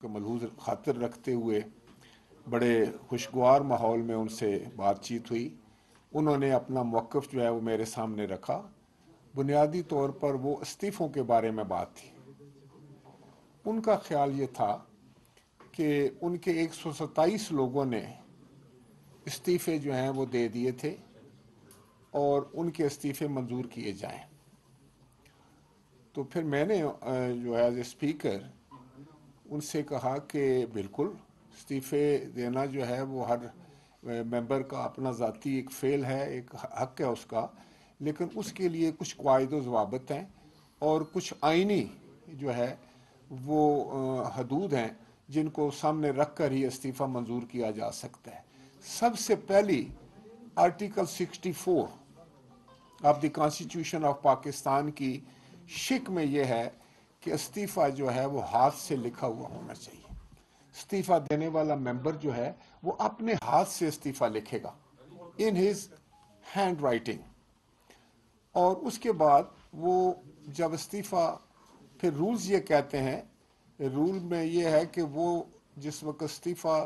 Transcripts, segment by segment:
का मलहूज़ खातिर रखते हुए बड़े खुशगवार माहौल में उनसे बातचीत हुई। उन्होंने अपना मौक़िफ़ जो है वो मेरे सामने रखा। बुनियादी तौर पर वो इस्तीफ़ों के बारे में बात थी। उनका ख्याल ये था कि उनके 127 लोगों ने इस्तीफ़े जो हैं वो दे दिए थे और उनके इस्तीफ़े मंजूर किए जाएं। तो फिर मैंने जो है एज ए स्पीकर उनसे कहा कि बिल्कुल इस्तीफ़े देना जो है वो हर मेंबर का अपना ज़ाती एक फ़ेल है, एक हक़ है उसका, लेकिन उसके लिए कुछ क़वाइद व ज़वाबित हैं और कुछ आइनी जो है वो हदूद हैं जिनको सामने रख कर ही इस्तीफ़ा मंजूर किया जा सकता है। सबसे पहली article 64 of the constitution of Pakistan की शिक में यह है कि इस्तीफ़ा जो है वो हाथ से लिखा हुआ होना चाहिए। इस्तीफ़ा देने वाला मेंबर जो है वो अपने हाथ से इस्तीफ़ा लिखेगा, इन हिज हैंड राइटिंग। और उसके बाद वो जब इस्तीफ़ा, फिर रूल्स ये कहते हैं, रूल में ये है कि वो जिस वक्त इस्तीफ़ा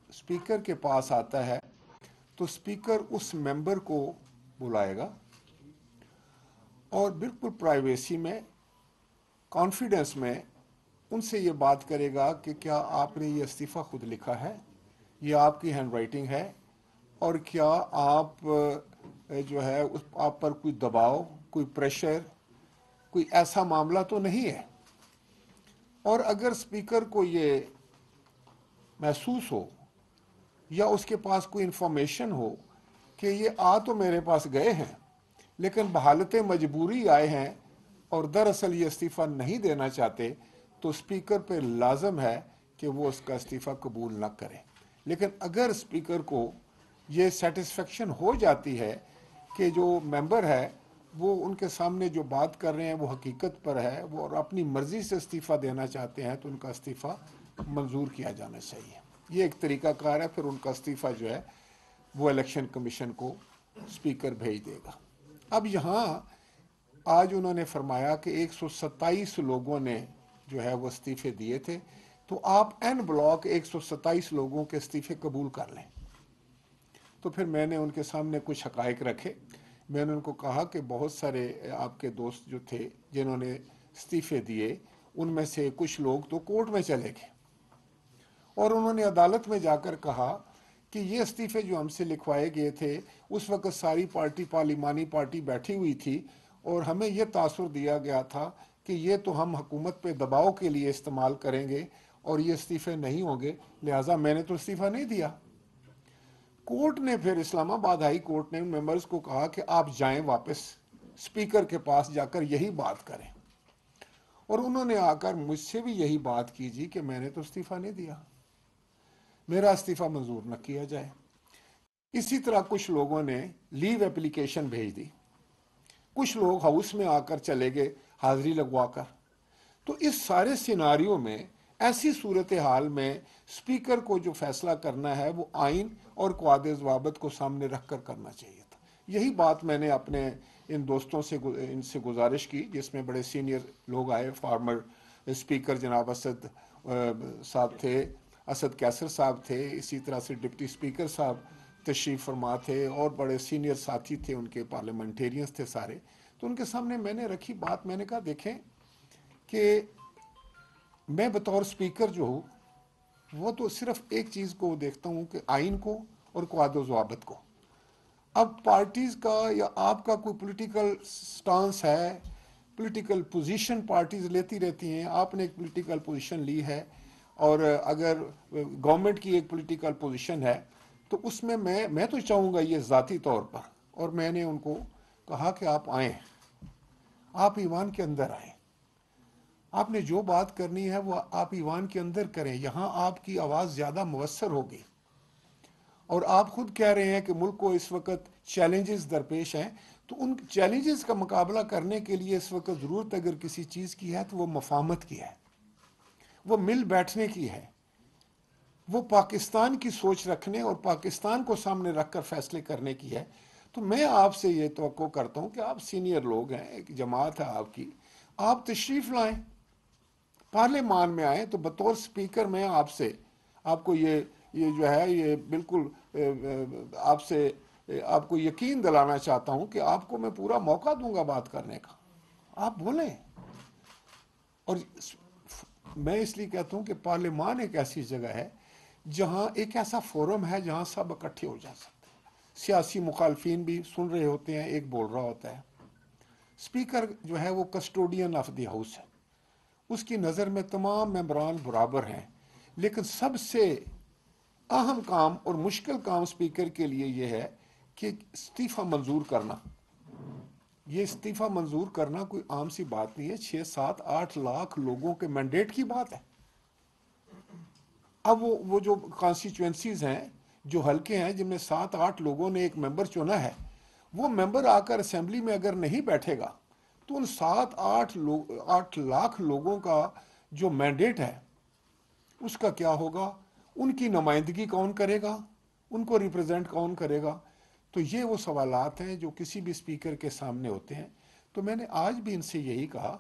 स्पीकर के पास आता है तो स्पीकर उस मेंबर को बुलाएगा और बिल्कुल प्राइवेसी में, कॉन्फिडेंस में उनसे ये बात करेगा कि क्या आपने ये इस्तीफ़ा खुद लिखा है, ये आपकी हैंड राइटिंग है, और क्या आप जो है उस आप पर कोई दबाव, कोई प्रेशर, कोई ऐसा मामला तो नहीं है। और अगर स्पीकर को ये महसूस हो या उसके पास कोई इंफॉर्मेशन हो कि ये आ तो मेरे पास गए हैं लेकिन बहालत मजबूरी आए हैं और दरअसल ये इस्तीफ़ा नहीं देना चाहते, तो स्पीकर पे लाजम है कि वो उसका इस्तीफ़ा कबूल ना करें। लेकिन अगर स्पीकर को ये सेटिस्फेक्शन हो जाती है कि जो मेंबर है वो उनके सामने जो बात कर रहे हैं वो हकीकत पर है, वो और अपनी मर्ज़ी से इस्तीफ़ा देना चाहते हैं, तो उनका इस्तीफ़ा मंजूर किया जाना चाहिए। ये एक तरीक़ाकार है। फिर उनका इस्तीफ़ा जो है वो इलेक्शन कमीशन को स्पीकर भेज देगा। अब यहाँ आज उन्होंने फरमाया कि 127 लोगों ने जो है वो इस्तीफ़े दिए थे, तो आप एन ब्लॉक 127 लोगों के इस्तीफ़े कबूल कर लें। तो फिर मैंने उनके सामने कुछ हक़ाइक़ रखे। मैंने उनको कहा कि बहुत सारे आपके दोस्त जो थे जिन्होंने इस्तीफ़े दिए, उनमें से कुछ लोग तो कोर्ट में चले गए और उन्होंने अदालत में जाकर कहा कि ये इस्तीफ़े जो हमसे लिखवाए गए थे, उस वक्त सारी पार्टी, पार्लिमानी पार्टी बैठी हुई थी और हमें यह तासुर दिया गया था कि ये तो हम हुकूमत पे दबाव के लिए इस्तेमाल करेंगे और ये इस्तीफ़े नहीं होंगे, लिहाजा मैंने तो इस्तीफ़ा नहीं दिया। कोर्ट ने फिर, इस्लामाबाद हाई कोर्ट ने मेंबर्स को कहा कि आप जाएं वापस स्पीकर के पास जाकर यही बात करें। और उन्होंने आकर मुझसे भी यही बात की जी कि मैंने तो इस्तीफ़ा नहीं दिया, मेरा इस्तीफ़ा मंजूर न किया जाए। इसी तरह कुछ लोगों ने लीव एप्लीकेशन भेज दी, कुछ लोग हाउस में आकर चले गए हाजिरी लगवा कर। तो इस सारे सिनारियों में, ऐसी सूरत हाल में स्पीकर को जो फैसला करना है वो आइन और क़वाइद ज़वाबित को सामने रख कर करना चाहिए था। यही बात मैंने अपने इन दोस्तों से इनसे गुजारिश की, जिसमें बड़े सीनियर लोग आए। फार्मर स्पीकर जनाब असद साहब थे, असद कैसर साहब थे, इसी तरह से डिप्टी स्पीकर साहब तशरीफ़ फरमा थे और बड़े सीनियर साथी थे उनके, पार्लियामेंटेरियंस थे सारे। तो उनके सामने मैंने रखी बात, मैंने कहा देखें कि मैं बतौर स्पीकर जो हूँ वो तो सिर्फ एक चीज़ को देखता हूँ कि आइन को और क़वाइद ज़वाबित को। अब पार्टीज़ का या आपका कोई पॉलिटिकल स्टांस है, पॉलिटिकल पोजीशन पार्टीज़ लेती रहती हैं, आपने एक पॉलिटिकल पोजीशन ली है और अगर गवर्नमेंट की एक पॉलिटिकल पोजीशन है तो उसमें मैं तो चाहूँगा ये ज़ाती तौर पर, और मैंने उनको कहा कि आप आएँ, आप ईवान के अंदर आएँ, आपने जो बात करनी है वो आप ईवान के अंदर करें, यहाँ आपकी आवाज़ ज़्यादा मुअस्सर होगी। और आप खुद कह रहे हैं कि मुल्क को इस वक्त चैलेंजेस दरपेश हैं, तो उन चैलेंजेस का मुकाबला करने के लिए इस वक्त ज़रूरत अगर किसी चीज़ की है तो वो मफाहमत की है, वो मिल बैठने की है, वो पाकिस्तान की सोच रखने और पाकिस्तान को सामने रख कर फैसले करने की है। तो मैं आपसे ये तवक्को करता हूँ कि आप सीनियर लोग हैं, एक जमात है आपकी, आप तशरीफ़ लाएँ, پارلیمان میں آئیں تو بطور سپیکر میں آپ کو یہ جو ہے یہ بالکل آپ کو یقین دلانا چاہتا ہوں کہ آپ کو میں پورا موقع دوں گا بات کرنے کا، آپ بولیں۔ اور میں اس لیے کہتا ہوں کہ پارلیمان ایک ایسی جگہ ہے جہاں ایک ایسا فورم ہے جہاں سب اکٹھے ہو جا سکتے ہیں، سیاسی مخالفین بھی سن رہے ہوتے ہیں، ایک بول رہا ہوتا ہے۔ سپیکر جو ہے وہ کسٹوڈین آف دی ہاؤس ہے، اس کی نظر میں تمام ممبران برابر ہیں، لیکن سب سے اہم کام اور مشکل کام سپیکر کے لیے یہ ہے کہ استعفیٰ منظور کرنا۔ یہ استعفیٰ منظور کرنا کوئی عام سی بات نہیں ہے، 6-7-8 لاکھ لوگوں کے مینڈیٹ کی بات ہے۔ اب وہ جو کانسٹیچوئنسیز ہیں، جو حلقے ہیں جن میں 7-8 لوگوں نے ایک ممبر چنا ہے، وہ ممبر آ کر اسمبلی میں اگر نہیں بیٹھے گا تو ان 7-8 لاکھ لوگوں کا جو مینڈیٹ ہے اس کا کیا ہوگا؟ ان کی نمائندگی کون کرے گا؟ ان کو ریپرزینٹ کون کرے گا؟ تو یہ وہ سوالات ہیں جو کسی بھی اسپیکر کے سامنے ہوتے ہیں۔ تو میں نے آج بھی ان سے یہی کہا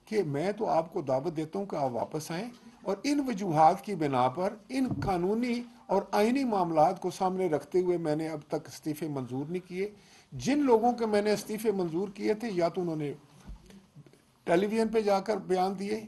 کہ میں تو آپ کو دعوت دیتا ہوں کہ آپ واپس آئیں، اور ان وجوہات کی بنا پر ان قانونی اور آئینی معاملات کو سامنے رکھتے ہوئے میں نے اب تک استعفے منظور نہیں کیے۔ جن لوگوں کے میں نے استعفے منظور کیے تھے، یا تو انہوں نے ٹیلی ویژن پہ جا کر بیان دیے،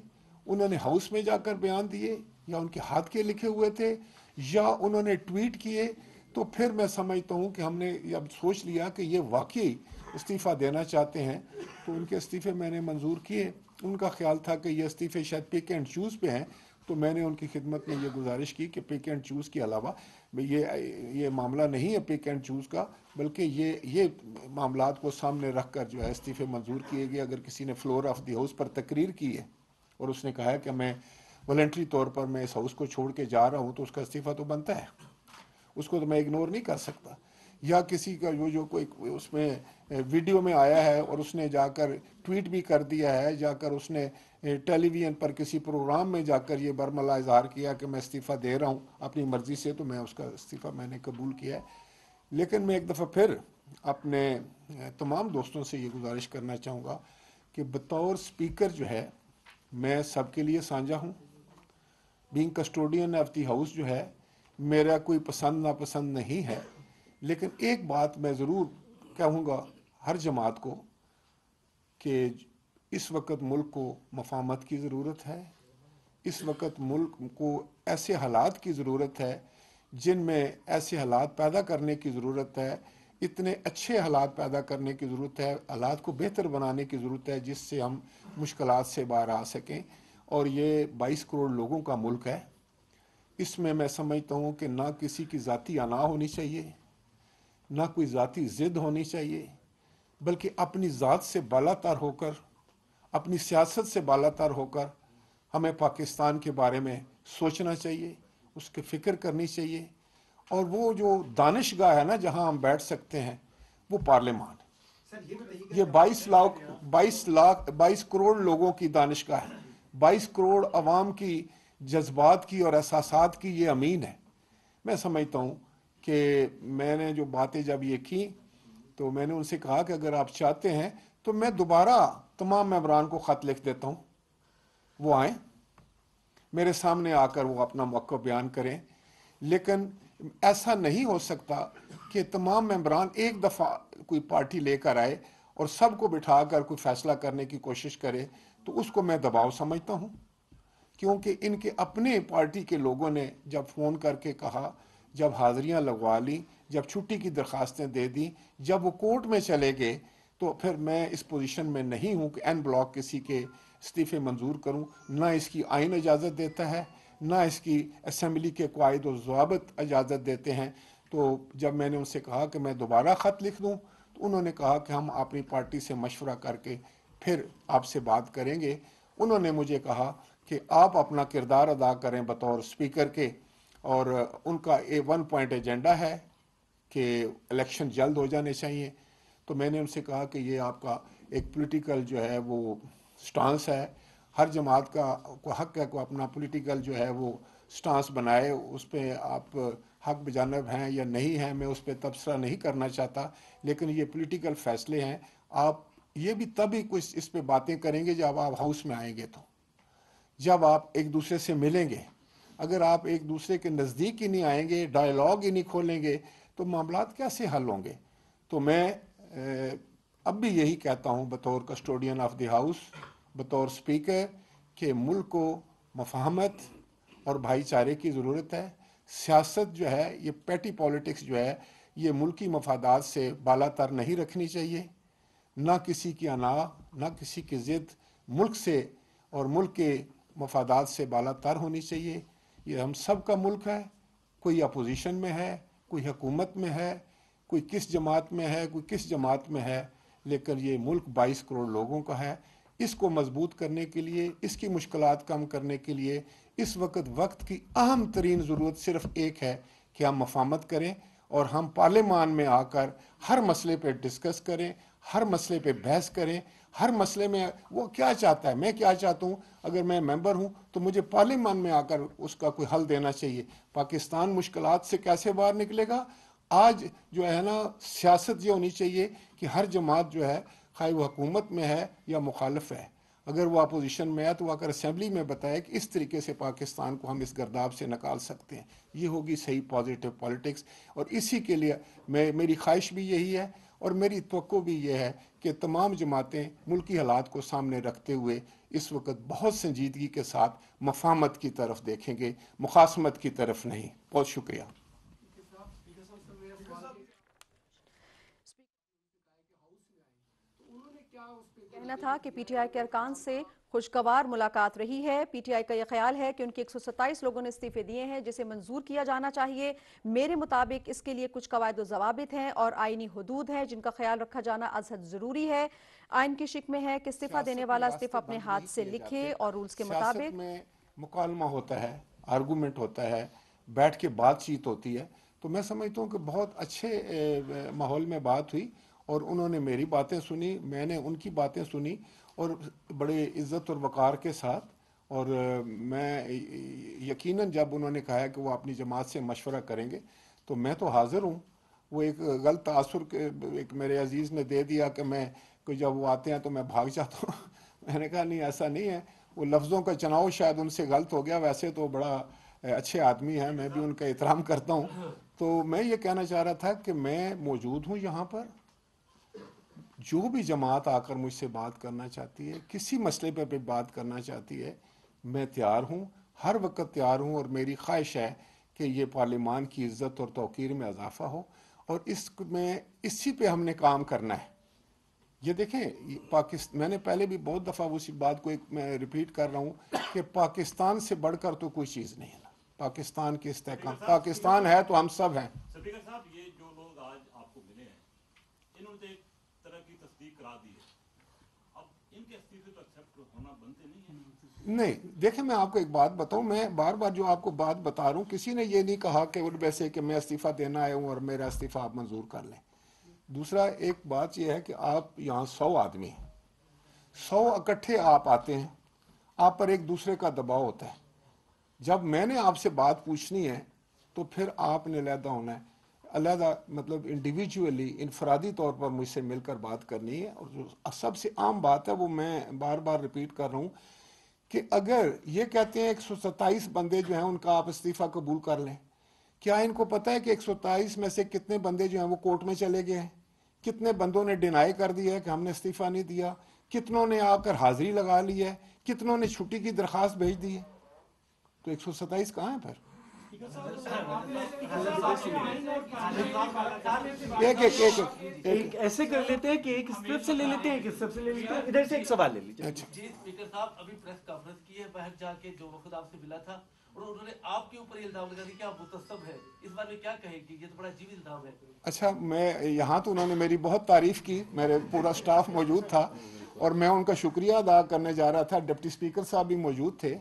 انہوں نے ہاؤس میں جا کر بیان دیے، یا ان کے ہاتھ کے لکھے ہوئے تھے، یا انہوں نے ٹویٹ کیے، تو پھر میں سمجھتا ہوں کہ ہم نے اب سوچ لیا کہ یہ واقعی استعفیٰ دینا چاہتے ہیں، تو ان کے استعفے میں نے منظور کیے۔ ان کا خیال تھا کہ یہ استعفے شاید پک اینڈ چوز پہ ہیں، تو میں نے ان کی خدمت میں یہ گزارش کی کہ پک اینڈ چوز کے علاوہ یہ معاملہ نہیں ہے پک اینڈ چوز کا، بلکہ یہ معاملات کو سامنے رکھ کر جو ہے استعفے منظور کیے گئے۔ اگر کسی نے فلور آف دی ہاؤس پر تقریر کی ہے اور اس نے کہا ہے کہ میں والنٹری طور پر میں اس ہاؤس کو چھوڑ کے جا رہا ہوں، تو اس کا استعفیٰ تو بنتا ہے، اس کو تو میں اگنور نہیں کر سکتا۔ یا کسی کا جو کوئی اس میں ویڈیو میں آیا ہے اور اس نے جا کر ٹویٹ بھی کر دیا ہے، جا کر اس نے ٹیلی ویژن پر کسی پروگرام میں جا کر یہ برملا اظہار کیا کہ میں استعفیٰ دے رہا ہوں اپنی مرضی سے، تو میں اس کا استعفیٰ میں نے قبول کیا ہے۔ لیکن میں ایک دفعہ پھر اپنے تمام دوستوں سے یہ گزارش کرنا چاہوں گا کہ بطور سپیکر جو ہے میں سب کے لیے سانجا ہوں۔ Being custodian of the house جو ہے میرا کوئی پسند ناپسند نہیں ہے، لیکن ایک بات میں ضرور کہوں گا ہر جماعت کو کہ اس وقت ملک کو مفاہمت کی ضرورت ہے، اس وقت ملک کو ایسے حالات کی ضرورت ہے جن میں ایسے حالات پیدا کرنے کی ضرورت ہے، اتنے اچھے حالات پیدا کرنے کی ضرورت ہے، حالات کو بہتر بنانے کی ضرورت ہے جس سے ہم مشکلات سے باہر آ سکیں۔ اور یہ 22 کروڑ لوگوں کا ملک ہے، اس میں سمجھتا ہوں کہ نہ کسی کی ذاتی انا ہونی چاہیے، نہ کوئی ذاتی ضد ہونی چاہیے، بلکہ اپنی ذات سے بالا تر ہو کر، اپنی سیاست سے بالا تر ہو کر ہمیں پاکستان کے بارے میں سوچنا چاہیے، اس کی فکر کرنی چاہیے۔ اور وہ جو دانشگاہ ہے نا جہاں ہم بیٹھ سکتے ہیں، وہ پارلیمان ہے۔ یہ 22 کروڑ لوگوں کی دانشگاہ ہے، 22 کروڑ عوام کی جذبات کی اور احساسات کی یہ امین ہے۔ میں سمجھتا ہوں کہ میں نے جو باتیں جب یہ کی تو میں نے ان سے کہا کہ اگر آپ چاہتے ہیں تو میں دوبارہ تمام ممبران کو خط لکھ دیتا ہوں، وہ آئیں میرے سامنے آ کر وہ اپنا موقف بیان کریں۔ لیکن ایسا نہیں ہو سکتا کہ تمام ممبران ایک دفعہ کوئی پارٹی لے کر آئے اور سب کو بٹھا کر کوئی فیصلہ کرنے کی کوشش کرے، تو اس کو میں دباؤ سمجھتا ہوں، کیونکہ ان کے اپنے پارٹی کے لوگوں نے جب فون کر کے کہا، جب حاضریاں لگوا لیں، جب چھٹی کی درخواستیں دے دیں، جب وہ کورٹ میں چلے گئے، تو پھر میں اس پوزیشن میں نہیں ہوں کہ این بلاک کسی کے استعفے منظور کروں۔ نہ اس کی آئین اجازت دیتا ہے، نہ اس کی اسمبلی کے قواعد و ضوابط اجازت دیتے ہیں۔ تو جب میں نے ان سے کہا کہ میں دوبارہ خط لکھ دوں، تو انہوں نے کہا کہ ہم اپنی پارٹی سے مشورہ کر کے پھر آپ سے بات کریں گے۔ انہوں نے مجھے کہا کہ آپ اپنا کردار ادا کریں بطور سپیکر کے، اور ان کا 1 پوائنٹ ایجنڈا ہے کہ الیکشن جلد ہو جانے چاہیے۔ تو میں نے ان سے کہا کہ یہ آپ کا ایک پولیٹیکل جو ہے وہ سٹانس ہے، ہر جماعت کا حق ہے کو اپنا پولیٹیکل جو ہے وہ سٹانس بنائے، اس پہ آپ حق بجانب ہیں یا نہیں ہیں میں اس پہ تبصرہ نہیں کرنا چاہتا، لیکن یہ پولیٹیکل فیصلے ہیں۔ آپ یہ بھی تبھی کچھ اس پہ باتیں کریں گے جب آپ ہاؤس میں آئیں گے، تو जब आप एक दूसरे से मिलेंगे। अगर आप एक दूसरे के नज़दीक ही नहीं आएंगे, डायलॉग ही नहीं खोलेंगे, तो मामलात कैसे हल होंगे। तो मैं अब भी यही कहता हूँ बतौर कस्टोडियन ऑफ द हाउस, बतौर स्पीकर, कि मुल्क को मफाहमत और भाईचारे की ज़रूरत है। सियासत जो है, ये पैटी पॉलिटिक्स जो है, ये मुल्की मफादात से बालातर नहीं रखनी चाहिए। ना किसी की अना, ना किसी की ज़िद मुल्क से और मुल्क के मफादात से बालातर होनी चाहिए। ये हम सब का मुल्क है, कोई अपोजिशन में है, कोई हुकूमत में है, कोई किस जमात में है, कोई किस जमात में है, लेकिन ये मुल्क 22 करोड़ लोगों का है। इसको मजबूत करने के लिए, इसकी मुश्किलात कम करने के लिए इस वक्त की अहम तरीन ज़रूरत सिर्फ एक है कि हम मफाहमत करें और हम पार्लियामान में आकर हर मसले पे डिस्कस करें, हर मसले पे बहस करें। हर मसले में वो क्या चाहता है, मैं क्या चाहता हूँ, अगर मैं मेंबर हूँ तो मुझे पार्लियामान में आकर उसका कोई हल देना चाहिए। पाकिस्तान मुश्किलात से कैसे बाहर निकलेगा। आज जो है ना, सियासत ये होनी चाहिए कि हर जमात जो है, खाई वो हुकूमत में है या मुखालिफ है, अगर वो अपोजिशन में है तो वो आकर असम्बली में बताए कि इस तरीके से पाकिस्तान को हम इस गर्दाब से निकाल सकते हैं। ये होगी सही पॉजिटिव पॉलिटिक्स। और इसी के लिए मेरी ख्वाहिश भी यही है और मेरी तवक्को भी ये है कि तमाम जमातें मुल्की हालात को सामने रखते हुए इस वक्त बहुत संजीदगी के साथ मफाहमत की तरफ देखेंगे, मुखासमत की तरफ नहीं। बहुत शुक्रिया। कहना था कि पीटीआई के अरकान से खुशगवार मुलाकात रही है। पीटीआई का यह ख्याल है कि उनके 127 लोगों ने इस्तीफे दिए हैं, जिसे मंजूर किया जाना चाहिए। मेरे मुताबिक इसके लिए कुछ कवायद व ज़वाबित हैं और आईनी हदूद हैं जिनका ख्याल रखा जाना अज़हद ज़रूरी है। आइन की शिक में है कि इस्तीफा देने वाला इस्तीफा अपने हाथ से लिखे और रूल्स के मुताबिक। में मुकालमा होता है, आर्गूमेंट होता है, बैठ के बातचीत होती है। तो मैं समझता हूँ कि बहुत अच्छे माहौल में बात हुई और उन्होंने मेरी बातें सुनी, मैंने उनकी बातें सुनी और बड़े इज़्ज़त और वक़ार के साथ। और मैं यकीनन जब उन्होंने कहा कि वो अपनी जमात से मशवरा करेंगे तो मैं तो हाज़िर हूँ। वो एक गलत तासुर के एक मेरे अजीज़ ने दे दिया कि मैं कोई जब वो आते हैं तो मैं भाग जाता हूँ। मैंने कहा नहीं, ऐसा नहीं है। वो लफ्ज़ों का चुनाव शायद उनसे गलत हो गया, वैसे तो बड़ा अच्छे आदमी हैं, मैं भी उनका एहतराम करता हूँ। तो मैं ये कहना चाह रहा था कि मैं मौजूद हूँ यहाँ पर। जो भी जमात आकर मुझसे बात करना चाहती है, किसी मसले पर बात करना चाहती है, मैं तैयार हूँ, हर वक्त तैयार हूँ। और मेरी ख्वाहिश है कि ये पार्लियामान की इज़्ज़त और तौक़ीर में इजाफा हो और इसमें इसी पे हमने काम करना है। ये देखें, पाकिस्तान, मैंने पहले भी बहुत दफ़ा उसी बात को मैं रिपीट कर रहा हूँ कि पाकिस्तान से बढ़कर तो कोई चीज़ नहीं है ना। पाकिस्तान के इस्तेहकाम, पाकिस्तान है तो हम सब हैं। स्पीकर साहब, ये जो लोग आज आपको मिले हैं, इन्होंने एक तरह की तस्दीक करा दी है, अब इनके इस्तीफे तो एक्सेप्ट होना बनते नहीं है। नहीं, देखें, मैं आपको एक बात बताऊं, मैं बार बार जो आपको बात बता रहा हूं, किसी ने ये नहीं कहा कि उनमें से कि मैं इस्तीफा देना आया हूं और मेरा इस्तीफा आप मंजूर कर लें। दूसरा एक बात यह है कि आप यहाँ 100 आदमी हैं, 100 इकट्ठे आप आते हैं, आप पर एक दूसरे का दबाव होता है। जब मैंने आपसे बात पूछनी है तो फिर आपने अलहदा होना है, अलहदा मतलब इंडिविजुअली, इनफरादी तौर पर मुझसे मिलकर बात करनी है। और जो सबसे आम बात है वो मैं बार बार रिपीट कर रहा हूँ कि अगर ये कहते हैं 127 बंदे जो हैं उनका आप इस्तीफ़ा कबूल कर लें, क्या इनको पता है कि 127 में से कितने बंदे जो हैं वो कोर्ट में चले गए हैं, कितने बंदों ने डिनाई कर दिया है कि हमने इस्तीफ़ा नहीं दिया, कितनों ने आकर हाजिरी लगा ली है, कितनों ने छुट्टी की दरख्वास्त भेज दी है। तो 127 कहाँ है फिर? एक ऐसे कर लेते हैं कि एक स्ट्रिप से ले लेते हैं, एक स्ट्रिप से ले लेते हैं, इधर से एक सवाल ले लीजिए। जी स्पीकर साहब, अभी प्रेस कॉन्फ्रेंस की है बाहर जाके, जो वक्त आपसे मिला था और उन्होंने आपके ऊपर इल्जाम लगा दिया कि आप मुतस्सब है। इस बारे में क्या कहेंगे? ये तो बड़ा अजीब इल्जाम है। अच्छा, मैं यहाँ तो उन्होंने मेरी बहुत तारीफ की, मेरे पूरा स्टाफ मौजूद था और मैं उनका शुक्रिया अदा करने जा रहा था। डिप्टी स्पीकर साहब भी मौजूद थे,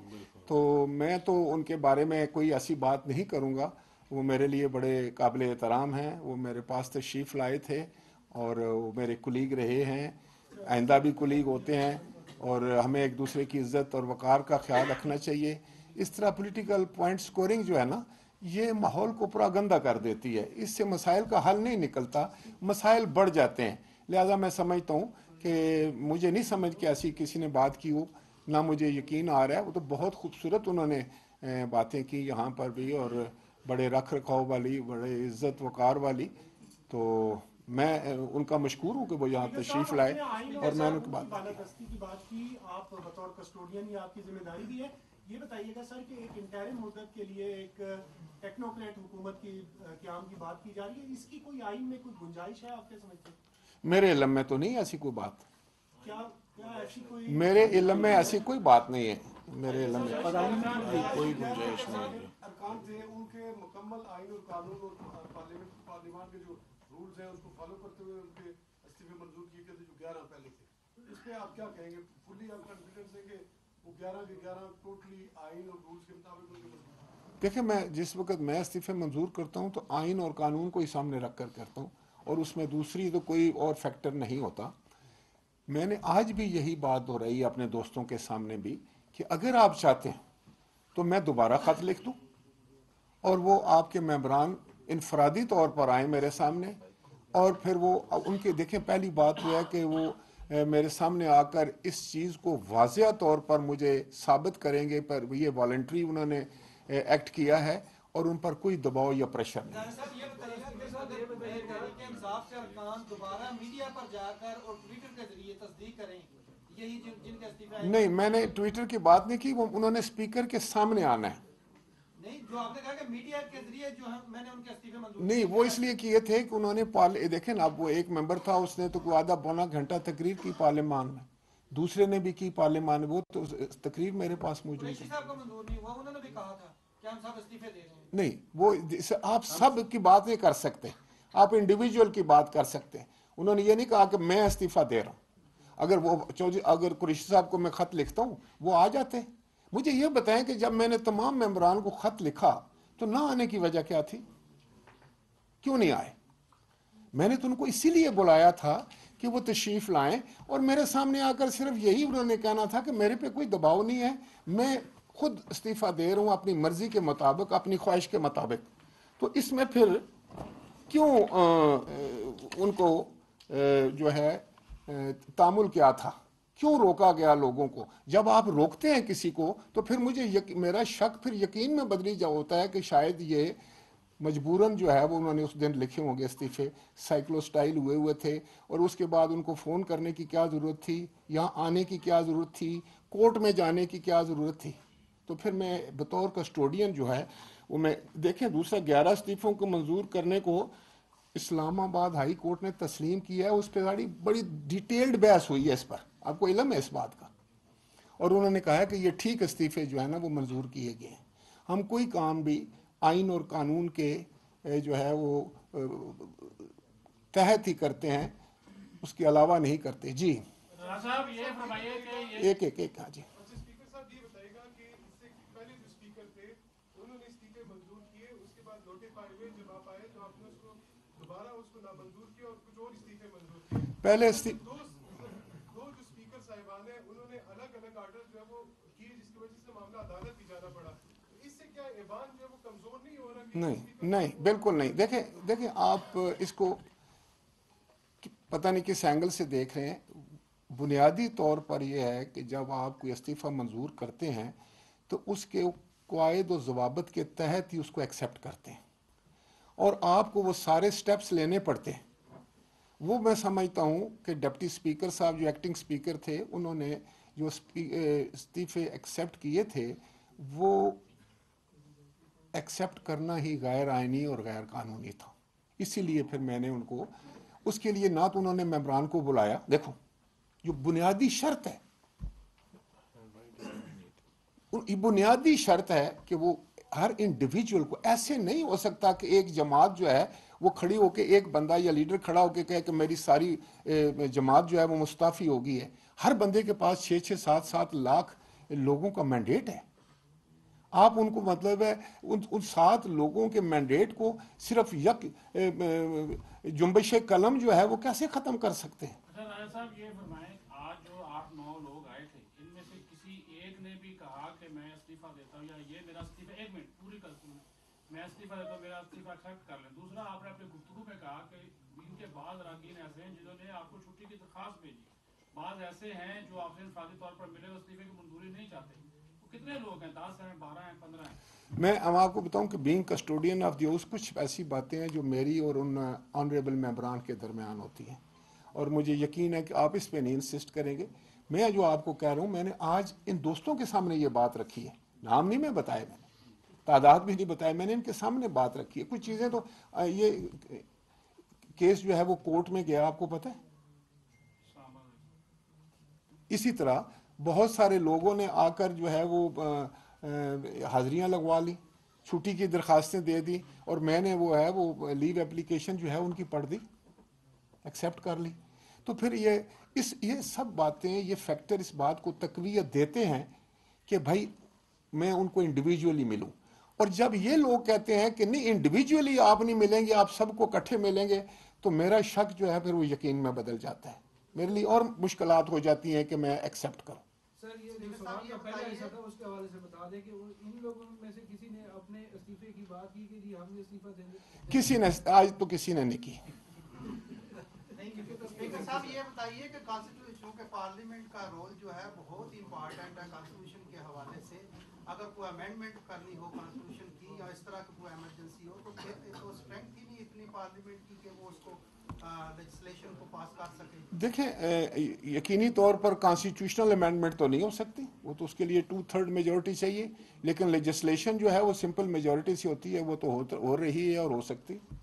तो मैं तो उनके बारे में कोई ऐसी बात नहीं करूँगा। वो मेरे लिए बड़े काबिल एहतराम हैं, वो मेरे पास तशरीफ़ लाए थे और वो मेरे कुलीग रहे हैं, आइंदा भी कुलीग होते हैं। और हमें एक दूसरे की इज़्ज़त और वक़ार का ख्याल रखना चाहिए। इस तरह पॉलिटिकल पॉइंट स्कोरिंग जो है ना, ये माहौल को पूरा गंदा कर देती है, इससे मसाइल का हल नहीं निकलता, मसाइल बढ़ जाते हैं। लिहाजा मैं समझता हूँ कि मुझे नहीं समझ के ऐसी किसी ने बात की हो, ना मुझे यकीन आ रहा है। वो तो बहुत खूबसूरत उन्होंने बातें की यहाँ पर भी, और बड़े रख रखाव वाली, बड़े इज्जत वकार वाली। तो मैं उनका मशकूर हूँ कि वो यहाँ तशरीफ़ लाए और मैं उनकी बात बालादस्ती की बात की। आप बतौर कस्टोडियन ही आपकी जिम्मेदारी भी है। ये बताइएगा सर कि एक इंटरिम मुद्दत के लिए एक टेक्नोक्रेट हुकूमत की क़याम की बात की जा रही है, इसकी कोई आइन में कोई गुंजाइश है आपके समझते? मेरे इल्म में तो नहीं ऐसी कोई बात। क्या क्या ऐसी कोई मेरे इल्म में ऐसी कोई बात नहीं है। मेरे इल्म में कोई गुंजाइश नहीं है। अरकान थे उनके मुकम्मल आइन और कानून और पार्लियामान के जो रूल्स हैं उसको फॉलो करते हुए उनके इस्तीफे मंजूर किए गए थे जो 11 पहले थे। इस पे आप क्या कहेंगे? फुल्ली आप कॉन्फिडेंस हैं कि वो 11 के 11 टोटली आइन और रूल्स के मुताबिक उनके मंजूर? देखिए, मैं जिस वक्त मैं इस्तीफे मंजूर करता हूँ तो आइन और कानून को ही सामने रख कर करता हूँ, और उसमें दूसरी तो कोई और फैक्टर नहीं होता। मैंने आज भी यही बात दोहराई है अपने दोस्तों के सामने भी कि अगर आप चाहते हैं तो मैं दोबारा ख़त लिख दूँ और वो आपके मेंबरान इनफरादी तौर पर आए मेरे सामने, और फिर वो उनके देखें, पहली बात वो है कि वो मेरे सामने आकर इस चीज़ को वाज़िया तौर पर मुझे साबित करेंगे पर ये वॉलंटरी उन्होंने एक्ट किया है और उन पर कोई दबाव या प्रेशर नहीं है। साहब ये बताइएगा कि अगर तहरीक इंसाफ से अरकान दोबारा मीडिया पर जाकर और ट्विटर के जरिए तस्दीक करें, यही जिनके इस्तीफा नहीं, मैंने ट्विटर की बात नहीं की, वो उन्होंने स्पीकर के सामने आना है। नहीं, जो आपने कहा कि मीडिया के जरिए जो है मैंने उनके इस्तीफे मंजूर नहीं, वो इसलिए किए थे कि उन्होंने देखें ना, वो एक मेंबर था, उसने तो कोई आधा पौना घंटा तकरीर की पार्लियामान में, दूसरे ने भी की पार्लियामान में, वो तो तकरीर मेरे पास मौजूद है। साहब को मंजूर नहीं हुआ, उन्होंने भी कहा था कि हम सब इस्तीफे दे रहे हैं। नहीं, वो आप सब की बात नहीं कर सकते, आप इंडिविजुअल की बात कर सकते हैं। उन्होंने ये नहीं कहा कि मैं इस्तीफा दे रहा हूँ। अगर कुरैशी साहब को मैं ख़त लिखता हूँ वो आ जाते। मुझे ये बताएं कि जब मैंने तमाम मेंबरान को ख़त लिखा तो ना आने की वजह क्या थी? क्यों नहीं आए? मैंने तो उनको इसीलिए बुलाया था कि वो तशरीफ़ लाएं और मेरे सामने आकर सिर्फ यही उन्होंने कहना था कि मेरे पे कोई दबाव नहीं है, मैं खुद इस्तीफ़ा दे रहा हूँ अपनी मर्ज़ी के मुताबिक, अपनी ख्वाहिश के मुताबिक। तो इसमें फिर क्यों उनको जो है तामुल क्या था? क्यों रोका गया लोगों को? जब आप रोकते हैं किसी को तो फिर मेरा शक फिर यकीन में बदली होता है कि शायद ये मजबूरन जो है वो उन्होंने उस दिन लिखे होंगे इस्तीफे, साइक्लोस्टाइल हुए थे, और उसके बाद उनको फ़ोन करने की क्या ज़रूरत थी, यहाँ आने की क्या ज़रूरत थी, कोर्ट में जाने की क्या ज़रूरत थी? तो फिर मैं बतौर कस्टोडियन जो है वो मैं देखें, दूसरा 11 इस्तीफ़ों को मंजूर करने को इस्लामाबाद हाई कोर्ट ने तस्लीम किया है। उस पर बड़ी डिटेल्ड बहस हुई है इस पर, आपको इल्म है इस बात का, और उन्होंने कहा है कि ये ठीक इस्तीफे जो है ना वो मंजूर किए गए हैं। हम कोई काम भी आइन और कानून के जो है वो तहत ही करते हैं, उसके अलावा नहीं करते। जी साहब ये फरमाइए कि एक हाँ जी। स्पीकर साहब ये बताइएगा कि इससे पहले जो स्पीकर थे उन्होंने इस्तीफे मंजूर किए, उसके बाद नोटिफाई हुए, जब आप आए तो आपने उसको दोबारा नामंजूर किया और कुछ और इस्तीफे मंजूर किए। पहले दो जो स्पीकर साहिबान हैं उन्होंने अलग अलग आर्डर जो है वो किए, जिसकी वजह से मामला अदालत भी जाना पड़ा। इससे क्या ईवान जो है वो कमजोर नहीं हो रहा? नहीं, बिल्कुल नहीं। देखें आप इसको पता नहीं किस एंगल से देख रहे हैं। बुनियादी तौर पर यह है कि जब आप कोई इस्तीफ़ा मंजूर करते हैं तो उसके क़वाइद और ज़वाबित के तहत ही उसको एक्सेप्ट करते हैं, और आपको वो सारे स्टेप्स लेने पड़ते हैं। वो मैं समझता हूँ कि डिप्टी स्पीकर साहब जो एक्टिंग स्पीकर थे, उन्होंने जो इस्तीफ़े एक्सेप्ट किए थे वो एक्सेप्ट करना ही गैर आइनी और गैर कानूनी था। इसीलिए फिर मैंने उनको उसके लिए ना तो उन्होंने मेंबरान को बुलाया। देखो, जो बुनियादी शर्त है, बुनियादी शर्त है कि वो हर इंडिविजुअल को, ऐसे नहीं हो सकता कि एक जमात जो है वो खड़ी होके एक बंदा या लीडर खड़ा होके कहे कि मेरी सारी जमात जो है वो मुस्ताफ़ी हो गई है। हर बंदे के पास 6-6, 7-7 लाख लोगों का मैंडेट है। आप उनको मतलब है उन 7 लोगों के मैंडेट को सिर्फ जुम्बिश कलम जो है वो कैसे ख़त्म कर सकते हैं? अच्छा राजा साहब ये फरमाएं, आज जो 8-9 लोग आए थे इनमें से किसी एक ने भी कहा कि मैं इस्तीफा देता हूँ या ये मेरा इस्तीफा, एक मिनट पूरी कर दूँ, मैं इस्तीफा देता हूँ, मेरा इस्तीफा एक्सेप्ट कर लें? दूसरा, आपने अपने गुफ्तगू में कहा कि इनके बाद अरकान ऐसे हैं जिन्होंने आपको छुट्टी की दरख्वास्त भेजी, बाज ऐसे हैं जो आपसे इंफरादी तौर पर मिले, इस्तीफे की मंजूरी नहीं चाहते। वो कितने लोग हैं? 10 हैं, 12 हैं, 15 हैं? मैं अब आपको बताऊं कि being custodian of the house कुछ ऐसी बातें हैं जो मेरी और उन ऑनरेबल मेंबरान के दरमियान होती हैं, और मुझे यकीन है कि आप इस पे नहीं इंसिस्ट करेंगे। मैं जो आपको कह रहा हूं, मैंने आज इन दोस्तों के सामने ये बात रखी है, नाम नहीं मैं बताया, मैंने तादाद भी नहीं बताया, मैंने इनके सामने बात रखी है। कुछ चीज़ें तो ये केस जो है वो कोर्ट में गया, आपको पता है। इसी तरह बहुत सारे लोगों ने आकर जो है वो हाजिरियां लगवा ली, छुट्टी की दरखास्तें दे दी, और मैंने वो है वो लीव एप्लीकेशन जो है उनकी पढ़ दी, एक्सेप्ट कर ली। तो फिर ये सब बातें, ये फैक्टर इस बात को तकवीयत देते हैं कि भाई मैं उनको इंडिविजुअली मिलूं। और जब ये लोग कहते हैं कि नहीं इंडिविजुअली आप नहीं मिलेंगे, आप सबको इकट्ठे मिलेंगे, तो मेरा शक जो है फिर वो यकीन में बदल जाता है, मेरे लिए और मुश्किलात हो जाती हैं कि मैं एक्सेप्ट करूं। सर ये जो सवाल का पहले ऐसा था उसके हवाले से बता दें कि इन लोगों में से किसी ने अपने इस्तीफे की बात की कि जी हम इस्तीफा देंगे? किसी ने आज तो किसी ने नहीं की। स्पीकर साहब ये बताइए कि कॉन्स्टिट्यूशन के पार्लियामेंट का रोल जो है बहुत इंपॉर्टेंट है कॉन्स्टिट्यूशन के हवाले से। अगर कोई अमेंडमेंट करनी हो कॉन्स्टिट्यूशन की या इस तरह की कोई इमरजेंसी हो, तो तो स्ट्रेंथ ही नहीं इतनी पार्लियामेंट की कि वो उसको लेजिस्लेशन को पास कर सके। देखें, यकीनी तौर पर कॉन्स्टिट्यूशनल अमेंडमेंट तो नहीं हो सकती, वो तो उसके लिए 2/3 मेजोरिटी चाहिए, लेकिन लेजिस्लेशन जो है वो सिंपल मेजोरिटी से होती है, वो तो हो रही है और हो सकती है।